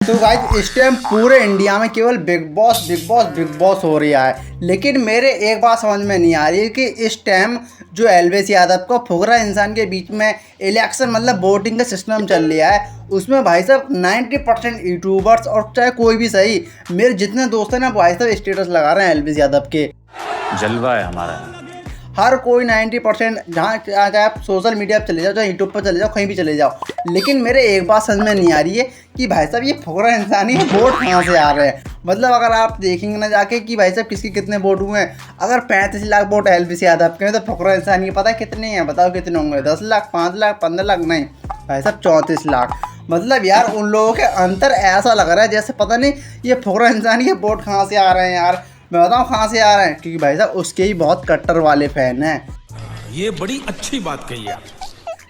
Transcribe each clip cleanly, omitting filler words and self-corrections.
तो गाइस इस टाइम पूरे इंडिया में केवल big boss big boss big boss हो रहा है। लेकिन मेरे एक बात समझ में नहीं आ रही है कि इस टाइम जो एलवीएस यादव को फुकरा इंसान के बीच में इलेक्शन मतलब वोटिंग का सिस्टम चल रहा है, उसमें भाई साहब 90% यूट्यूबर्स और चाहे कोई भी सही, मेरे जितने दोस्त हैं ना भाई साहब स्टेटस लगा रहे हैं एलवीएस यादव के। जलवा है हमारा। हर कोई 90% जहाँ चाहे आप सोशल मीडिया पर चले जाओ, चाहे यूट्यूब पर चले जाओ, कहीं भी चले जाओ। लेकिन मेरे एक बात समझ में नहीं आ रही है कि भाई साहब ये फुकरा इंसान ही वोट कहाँ से आ रहे हैं। मतलब अगर आप देखेंगे ना जाके कि भाई साहब किसके कितने वोट हुए हैं, अगर 35 लाख वोट एलवीएस यादव के हैं तो फुकरा इंसान ये पता है कितने हैं, बताओ कितने होंगे? 10 लाख, 5 लाख, 15 लाख? नहीं भाई साहब 34 लाख। मतलब यार उन लोगों के अंतर ऐसा लग रहा है जैसे पता नहीं ये फुकरा इंसान के वोट कहाँ से आ रहे हैं यार। मैं बताऊँ कहाँ से आ रहे हैं, क्योंकि भाई साहब उसके ही बहुत कट्टर वाले फैन हैं। ये बड़ी अच्छी बात कही है।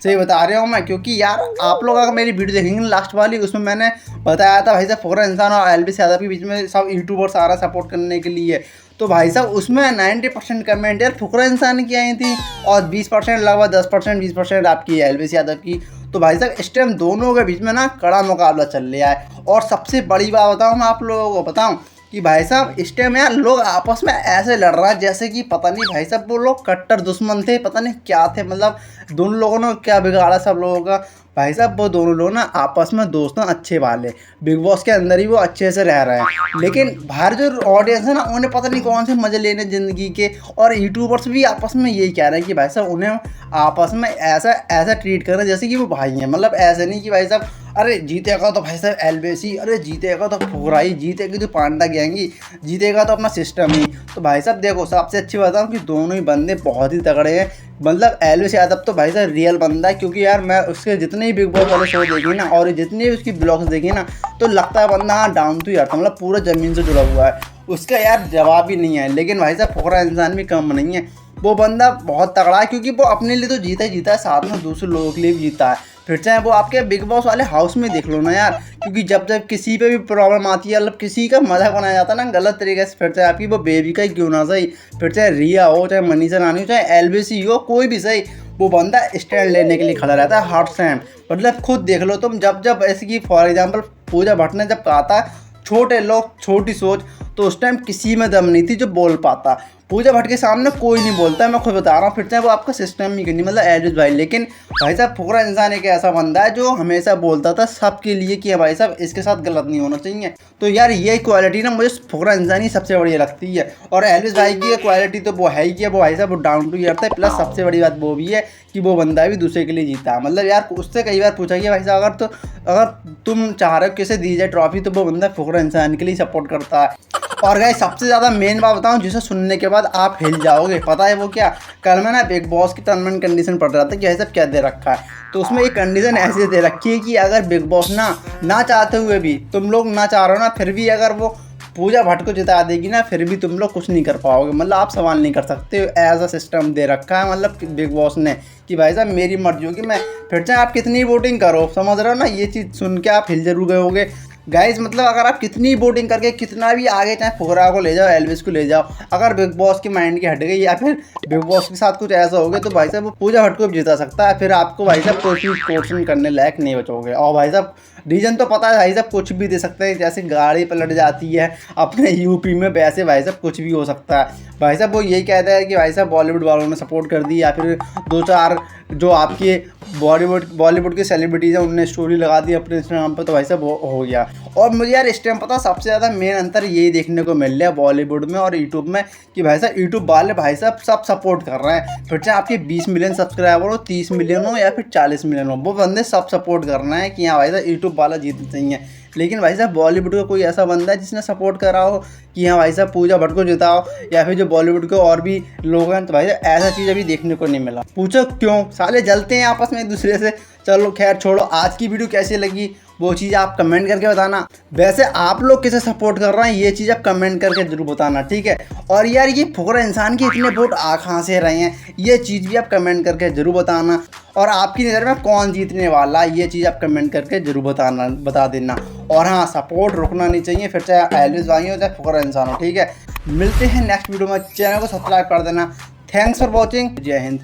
सही बता रहा हूँ मैं, क्योंकि यार आप लोग अगर मेरी वीडियो देखेंगे लास्ट वाली, उसमें मैंने बताया था भाई साहब फुकरा इंसान और एलवीएस यादव के बीच में सब यूट्यूबर्स आ रहा है सपोर्ट करने के लिए। तो भाई साहब उसमें 90% कमेंट यार फुकरा इंसान की आई थी और 20% लगभग 10% 20% आपकी एलवीएस यादव की। तो भाई साहब इस टाइम दोनों के बीच में ना कड़ा मुकाबला चल रहा है। और सबसे बड़ी बात बताऊँ मैं आप लोगों को बताऊँ कि भाई साहब इस टाइम यार लोग आपस में ऐसे लड़ रहा है जैसे कि पता नहीं भाई साहब वो लोग कट्टर दुश्मन थे, पता नहीं क्या थे। मतलब दोनों लोगों ने क्या बिगाड़ा सब लोगों का। भाई साहब वो दोनों लोग ना आपस में दोस्त हैं अच्छे वाले, बिग बॉस के अंदर ही वो अच्छे से रह रहे हैं। लेकिन बाहर जो ऑडियंस है ना उन्हें पता नहीं कौन से मज़े लेने ज़िंदगी के। और यूट्यूबर्स भी आपस में यही कह रहे हैं कि भाई साहब उन्हें आपस में ऐसा ऐसा ट्रीट कर रहे हैं जैसे कि वो भाई हैं। मतलब ऐसे नहीं कि भाई साहब अरे जीतेगा तो भाई साहब एलवीएस ही, अरे जीतेगा तो फुकरा ही, जीतेगी तो पांडा गैंग ही, जीतेगा तो अपना सिस्टम ही। तो भाई साहब देखो सबसे अच्छी बताऊँ कि दोनों ही बंदे बहुत ही तगड़े हैं। मतलब एलवीएस यादव तो भाई साहब रियल बंदा है, क्योंकि यार मैं उसके जितने ही बिग बॉस वाले शो देखी ना और जितने भी उसकी ब्लॉग्स देखी ना, तो लगता है बंदा डाउन टू अर्थ, मतलब पूरा ज़मीन से जुड़ा हुआ है। उसका यार जवाब ही नहीं है। लेकिन भाई साहब फुकरा इंसान भी कम नहीं है, वो बंदा बहुत तगड़ा है, क्योंकि वो अपने लिए तो जीता ही जीता है, साथ में दूसरे लोगों के लिए भी जीता है। फिर चाहे वो आपके बिग बॉस वाले हाउस में देख लो ना यार, क्योंकि जब जब किसी पे भी प्रॉब्लम आती है, मतलब किसी का मजाक बनाया जाता है ना गलत तरीके से, फिर चाहे आपकी वो बेबी का ही क्यों ना सही, फिर चाहे रिया हो, चाहे मनीषा रानी हो, चाहे एलवीएस हो, कोई भी सही, वो बंदा स्टैंड लेने के लिए खड़ा रहता है हर टाइम। मतलब खुद देख लो तुम, जब जब ऐसे कि फॉर एग्जाम्पल पूजा भट्ट ने जब कहा था छोटे लोग छोटी सोच, तो उस टाइम किसी में दम नहीं थी जो बोल पाता। पूजा भट्ट के सामने कोई नहीं बोलता है, मैं खुद बता रहा हूँ। फिर चाहे वो आपका सिस्टम ही नहीं, मतलब एलवीएस भाई। लेकिन भाई साहब फुकरा इंसान एक ऐसा बंदा है जो हमेशा बोलता था सबके लिए कि भाई साहब इसके साथ गलत नहीं होना चाहिए। तो यार ये क्वालिटी ना मुझे फुकरा इंसान ही सबसे बढ़िया लगती है। और एलवीएस भाई की क्वालिटी तो वो है ही कि वो भाई साहब वो डाउन टू अर्थ है। प्लस सबसे बड़ी बात वो भी है कि वो बंदा भी दूसरे के लिए जीता है। मतलब यार उससे कई बार पूछा कि भाई साहब अगर तुम चाह रहे हो किसे दी जाए ट्रॉफी, तो वो बंदा फुकरा इंसान के लिए सपोर्ट करता है। और गाइस सबसे ज़्यादा मेन बात बताऊं जिसे सुनने के बाद आप हिल जाओगे, पता है वो क्या? कल मैं ना बिग बॉस की टर्म एंड कंडीशन पढ़ रहा था कि ऐसा क्या दे रखा है। तो उसमें एक कंडीशन ऐसी दे रखी है कि अगर बिग बॉस ना चाहते हुए भी, तुम लोग ना चाह रहे हो ना, फिर भी अगर वो पूजा भट्ट को जिता देगी ना, फिर भी तुम लोग कुछ नहीं कर पाओगे। मतलब आप सवाल नहीं कर सकते। एज अ सिस्टम दे रखा है मतलब बिग बॉस ने कि भाई साहब मेरी मर्जी होगी, मैं फिर चाहे आप कितनी वोटिंग करो, समझ रहे हो ना? ये चीज़ सुन के आप हिल जरूर गए होगे गाइस। मतलब अगर आप कितनी वोटिंग करके कितना भी आगे, चाहे फुकरा को ले जाओ, एलवीएस को ले जाओ, अगर बिग बॉस की माइंड की हट गई या फिर बिग बॉस के साथ कुछ ऐसा हो गया, तो भाई साहब वो पूजा भट्ट को भी जिता सकता है। फिर आपको भाई साहब कोई चीज़ क्वेश्चन करने लायक नहीं बचोगे। और भाई साहब रीजन तो पता है भाई साहब कुछ भी दे सकते हैं, जैसे गाड़ी पलट जाती है अपने यूपी में, वैसे भाई साहब कुछ भी हो सकता है। भाई साहब वो यही कहता है कि भाई साहब बॉलीवुड वालों ने सपोर्ट कर दी, या फिर 2-4 जो आपके बॉलीवुड के सेलिब्रिटीज़ हैं उनने स्टोरी लगा दी अपने इंस्टाग्राम पर, तो भाई साहब वो हो गया। और मुझे यार इस टाइम पता सबसे ज़्यादा मेन अंतर यही देखने को मिल रहा है बॉलीवुड में और यूट्यूब में, कि भाई साहब यूट्यूब वाले भाई साहब सब सपोर्ट कर रहे हैं। फिर चाहे आपके 20 मिलियन सब्सक्राइबर हो, 30 मिलियन हो या फिर 40 मिलियन हो, वो बंदे सब सपोर्ट कर रहे हैं कि हाँ भाई साहब यूट्यूब वाला जीतना चाहिए। लेकिन भाई साहब बॉलीवुड का कोई ऐसा बंदा है जिसने सपोर्ट करा हो कि हाँ भाई साहब पूजा भट्ट को जिताओ, या फिर जो बॉलीवुड के और भी लोग हैं, तो भाई साहब ऐसा चीज़ अभी देखने को नहीं मिला। पूछो क्यों? साले जलते हैं आपस में एक दूसरे से। चलो खैर छोड़ो, आज की वीडियो कैसी लगी वो चीज़ आप कमेंट करके बताना। वैसे आप लोग किसे सपोर्ट कर रहे हैं ये चीज़ आप कमेंट करके जरूर बताना, ठीक है? और यार ये फुकरा इंसान के इतने वोट आ कहाँ से रहे हैं ये चीज़ भी आप कमेंट करके जरूर बताना। और आपकी नज़र में कौन जीतने वाला ये चीज़ आप कमेंट करके जरूर बता देना। और हाँ, सपोर्ट रुकना नहीं चाहिए, फिर चाहे एलवीएस भाई हो चाहे फुकरा इंसान हो, ठीक है? मिलते हैं नेक्स्ट वीडियो में। चैनल को सब्सक्राइब कर देना। Thanks for watching. जय हिंद।